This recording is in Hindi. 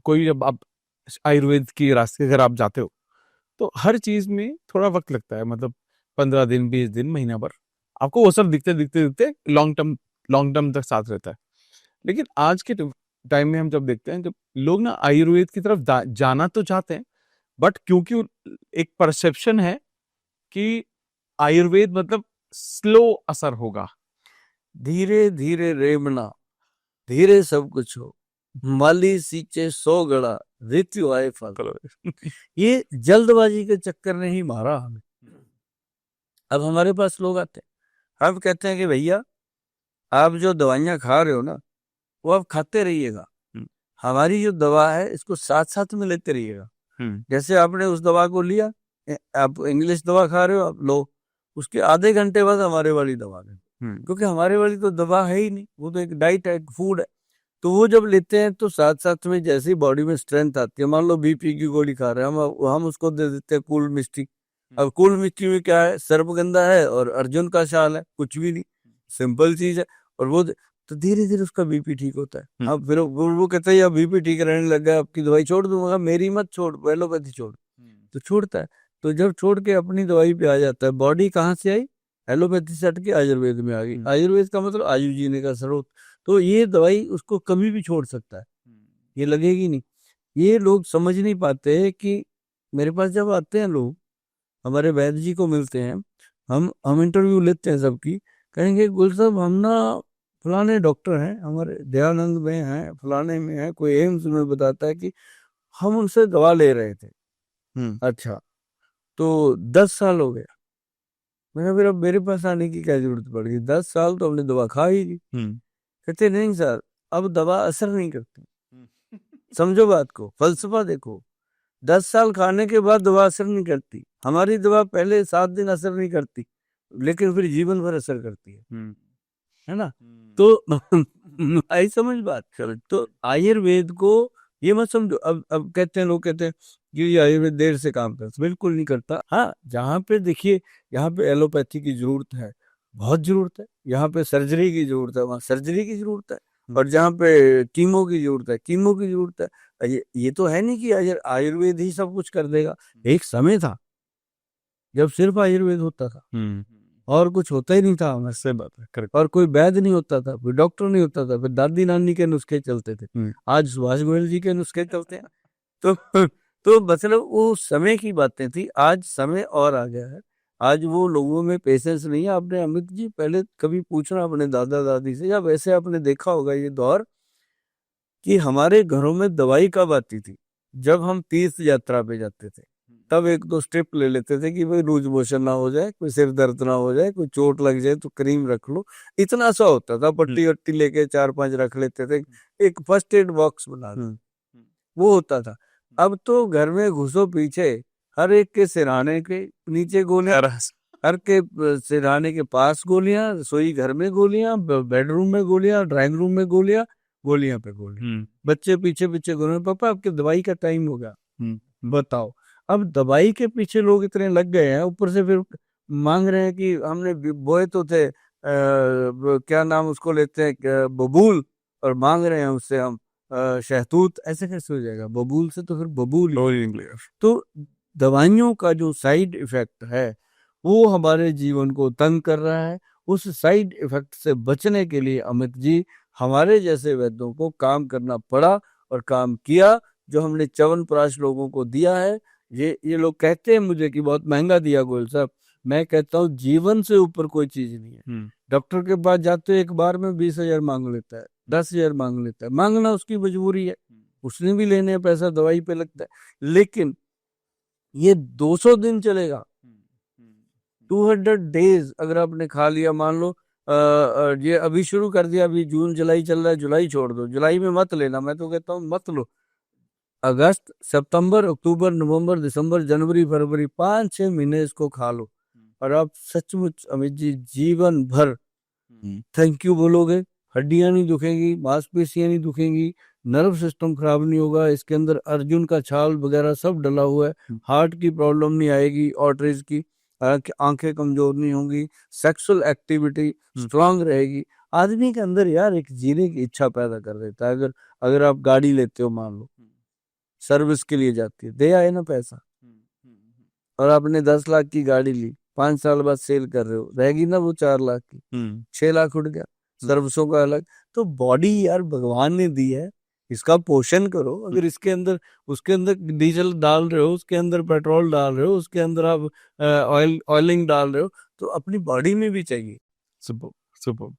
कोई जब आप आयुर्वेद की रास्ते अगर आप जाते हो तो हर चीज में थोड़ा वक्त लगता है, मतलब 15 दिन, 20 दिन, महीना भर आपको वो सब दिखते दिखते दिखते लॉन्ग टर्म तक साथ रहता है। लेकिन आज के टाइम में हम जब देखते हैं, जब लोग ना आयुर्वेद की तरफ जाना तो चाहते हैं, बट क्योंकि एक परसेप्शन है कि आयुर्वेद मतलब स्लो असर होगा। धीरे धीरे रेमना, धीरे सब कुछ हो, माली सींचे 100 गड़ा, ऋत्यु आए फल। ये जल्दबाजी के चक्कर ने ही मारा हमें। अब हमारे पास लोग आते हैं, हम कहते हैं कि भैया आप जो दवाइयां खा रहे हो ना, वो आप खाते रहिएगा, हमारी जो दवा है इसको साथ साथ में लेते रहिएगा। जैसे आपने उस दवा को लिया, आप इंग्लिश दवा खा रहे हो, आप लो, उसके आधे घंटे बाद हमारे वाली दवा लें, क्योंकि हमारे वाली तो दवा है ही नहीं, वो तो एक डाइट है, एक फूड है। तो वो जब लेते हैं तो साथ साथ में जैसे ही बॉडी में स्ट्रेंथ आती है, मान लो बीपी की गोली खा रहे हैं हम उसको दे देते हैं कूल मिस्टी। अब कूल मिस्टी में क्या है, सर्पगंधा है और अर्जुन का शाल है, कुछ भी नहीं, सिंपल चीज है। और वो तो धीरे धीरे उसका बीपी ठीक होता है। अब फिर वो कहता है यार बीपी ठीक रहने लगा, आपकी दवाई छोड़ दूंगा, मेरी मत छोड़, एलोपैथी छोड़। तो छोड़ता है, तो जब छोड़ के अपनी दवाई पे आ जाता है, बॉडी कहाँ से आई, एलोपैथी से हट के आयुर्वेद में आ गई। आयुर्वेद का मतलब आयु जीने का स्रोत। तो ये दवाई उसको कभी भी छोड़ सकता है, ये लगेगी नहीं। ये लोग समझ नहीं पाते कि मेरे पास जब आते हैं लोग, हमारे वैद्य जी को मिलते हैं, हम इंटरव्यू लेते हैं सबकी, कहेंगे गुल साहब हम ना फलाने डॉक्टर हैं, हमारे दयानंद में हैं, फलाने में हैं, कोई एम्स में बताता है कि हम उनसे दवा ले रहे थे। अच्छा, तो 10 साल हो गया। मैंने फिर अब मेरे पास आने की क्या जरूरत पड़ गई, 10 साल तो हमने दवा खा ही ली। कहते नहीं सर, अब दवा असर नहीं करती। समझो बात को, फलसफा देखो। 10 साल खाने के बाद दवा असर नहीं करती, हमारी दवा पहले 7 दिन असर नहीं करती, लेकिन फिर जीवन भर असर करती है ना। तो आई समझ बात। तो आयुर्वेद को ये मत समझो। अब कहते हैं लोग, कहते हैं कि ये आयुर्वेद देर से काम करता है, बिल्कुल नहीं करता। हाँ, जहाँ पे देखिए, यहाँ पे एलोपैथी की जरूरत है, बहुत जरूरत है, यहाँ पे सर्जरी की जरूरत है, वहाँ सर्जरी की जरूरत है, और जहाँ पे कीमो की जरूरत है, कीमो की जरूरत है। ये तो है नहीं कि आयुर्वेद ही सब कुछ कर देगा। एक समय था जब सिर्फ आयुर्वेद होता था और कुछ होता ही नहीं था हमें, से बात है, correct। और कोई वैद्य नहीं होता था, कोई डॉक्टर नहीं होता था, फिर दादी नानी के नुस्खे चलते थे। आज सुभाष गोयल जी के नुस्खे चलते हैं। तो तो मतलब वो समय की बातें थी, आज समय और आ गया है। आज वो लोगों में पेशेंस नहीं है। आपने अमित जी पहले कभी पूछना अपने दादा दादी से, या वैसे आपने देखा होगा ये दौर कि हमारे घरों में दवाई कब आती थी, जब हम तीर्थ यात्रा पे जाते थे, तब एक दो स्टेप ले लेते थे कि भाई लूज मोशन ना हो जाए, कोई सिर दर्द ना हो जाए, कोई चोट लग जाए तो क्रीम रख लो। इतना सा होता था, पट्टी वट्टी लेके 4-5 रख लेते थे, एक फर्स्ट एड बॉक्स बना दो, वो होता था। अब तो घर में घुसो पीछे, हर एक के सिरहाने के नीचे गोलियां, हर के सिरहाने के पास गोलियां, रसोई घर में गोलियां, बेडरूम में गोलियां, ड्राइंग रूम में गोलियां, गोलियां पे गोलियां। बच्चे पीछे पीछे गोलियां, पापा आपके दवाई का टाइम हो गया। बताओ, अब दवाई के पीछे लोग इतने लग गए हैं, ऊपर से फिर मांग रहे हैं कि हमने बोए तो थे क्या नाम उसको लेते हैं, बबूल, और मांग रहे हैं उससे हम शहतूत। ऐसे कैसे हो जाएगा, बबूल से तो फिर बबूल ही निकलेगा। तो दवाइयों का जो साइड इफेक्ट है वो हमारे जीवन को तंग कर रहा है। उस साइड इफेक्ट से बचने के लिए अमित जी, हमारे जैसे वैद्यों को काम करना पड़ा और काम किया। जो हमने च्यवनप्राश लोगों को दिया है, ये लोग कहते हैं मुझे कि बहुत महंगा दिया गोयल साहब। मैं कहता हूँ जीवन से ऊपर कोई चीज नहीं है। डॉक्टर के पास जाते एक बार में 20,000 मांग लेता है, 10,000 मांग लेता है, मांगना उसकी मजबूरी है, उसने भी लेने पैसा दवाई पे लगता है। लेकिन ये 200 दिन चलेगा, 200 डेज अगर आपने खा लिया, मान लो ये अभी शुरू कर दिया, अभी जून जुलाई चल रहा है, जुलाई छोड़ दो, जुलाई में मत लेना, मैं तो कहता हूँ मत लो। अगस्त, सितंबर, अक्टूबर, नवंबर, दिसंबर, जनवरी, फरवरी, 5-6 महीने इसको खा लो, और आप सचमुच अमित जी जीवन भर थैंक यू बोलोगे। हड्डियां नहीं दुखेंगी, मांसपेशियां नहीं दुखेंगी, नर्व सिस्टम खराब नहीं होगा, इसके अंदर अर्जुन का छाल वगैरह सब डला हुआ है, हार्ट की प्रॉब्लम नहीं आएगी, ऑर्टरीज की, आंखें कमजोर नहीं होंगी, सेक्सुअल एक्टिविटी स्ट्रांग रहेगी। आदमी के अंदर यार एक जीने की इच्छा पैदा कर देता है। अगर अगर आप गाड़ी लेते हो मान लो, सर्विस के लिए जाती है, दे आए ना पैसा। और आपने 10 लाख की गाड़ी ली, 5 साल बाद सेल कर रहे हो, रहेगी ना वो 4 लाख की, 6 लाख उड़ गया, सर्विसों का अलग। तो बॉडी यार भगवान ने दी है, इसका पोषण करो। अगर इसके अंदर, उसके अंदर डीजल डाल रहे हो, उसके अंदर पेट्रोल डाल रहे हो, उसके अंदर आप ऑयलिंग डाल रहे हो, तो अपनी बॉडी में भी चाहिए। Super super.